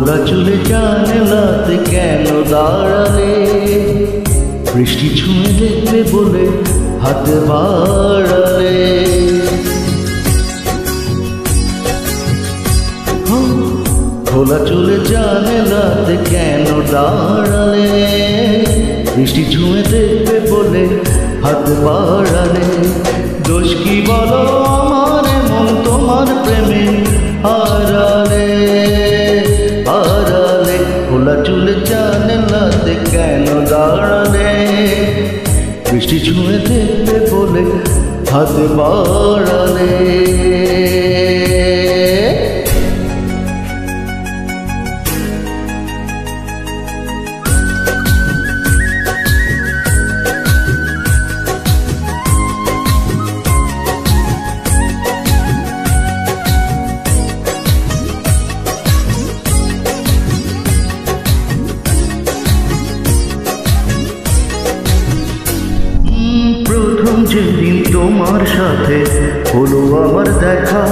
খোলা চুলে জানালাতে কেন দাঁড়ালে? বৃষ্টি ছুঁয়ে দেখবে বলে হাত বাড়ালে। খোলা চুলে জানালাতে কেন দাঁড়ালে? বৃষ্টি ছুঁয়ে দেখবে বলে হাত বাড়ালে। দোষ কি বলো আমার মন তোমার প্রেমে হারালে হারালে। খোলা চুলে জানালাতে কেন দাঁড়ালে? বৃষ্টি ছুঁয়ে দেখবে বলে হাত বাড়ালে। যেদিন তোমার সাথে হলো আমার দেখা,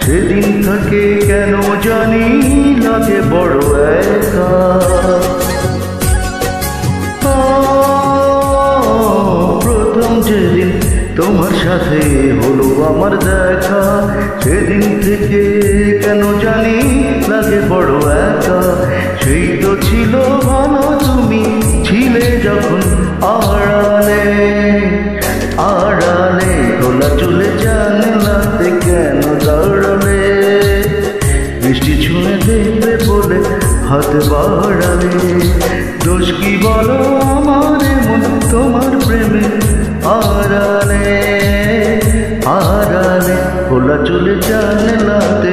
সেদিন থেকে কেন জানি লাগে বড় একা। প্রথম যেদিন তোমার সাথে হলো আমার দেখা, সেদিন থেকে কেন জানি লাগে বড় একা। সেই তো ছিল ভালো, তুমি ছিলে যখন আড়ালে আড়ালে। খোলা চুলে জানালাতে কেন দাঁড়ালে? বৃষ্টি ছুঁয়ে দেখবে বলে হাত বাড়ালে। দোষ কি বলো আমার মন তোমার প্রেমে হারালে হারালে। খোলা চুলে জানালাতে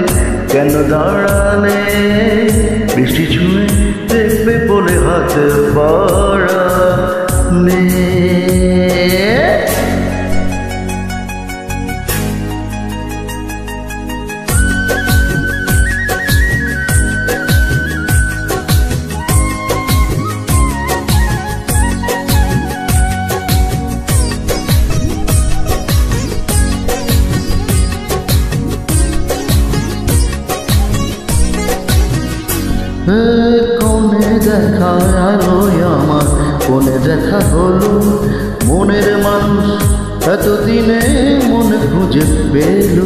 কেন দাঁড়ালে? বৃষ্টি ছুঁয়ে দেখবে বলে হাত বাড়ালে। কোনে দেখা আলো আমার, কোনে দেখা হলো মনের মানুষ এতদিনে মনে খুঁজে পেল।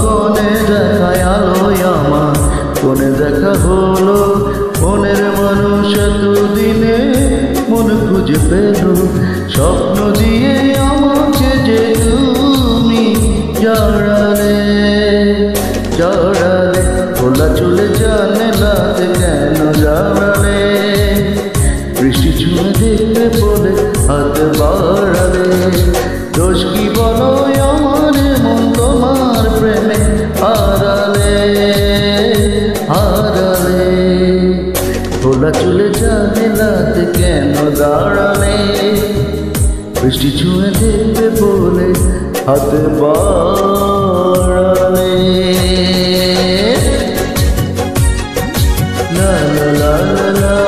কোনে দেখা আলো আমার, কোনে দেখা হলো মনের মানুষ এতদিনে মনে খুঁজে পেল। স্বপ্ন দিয়ে আমাকে যে তুমি জড়ালে জড়ালে। খোলা চুলে জানালাতে কেন দাঁড়ালে? বৃষ্টি ছুঁয়ে দেখবে বলে হাত বাড়ালে। দোষ কি বলো আমার মন তোমার প্রেমে হারালে হারালে। খোলা চুলে জানালাতে কেন দাঁড়ালে? বৃষ্টি ছুঁয়ে দেখবে বলে হাত বাড়ালে। লা লা লা লা।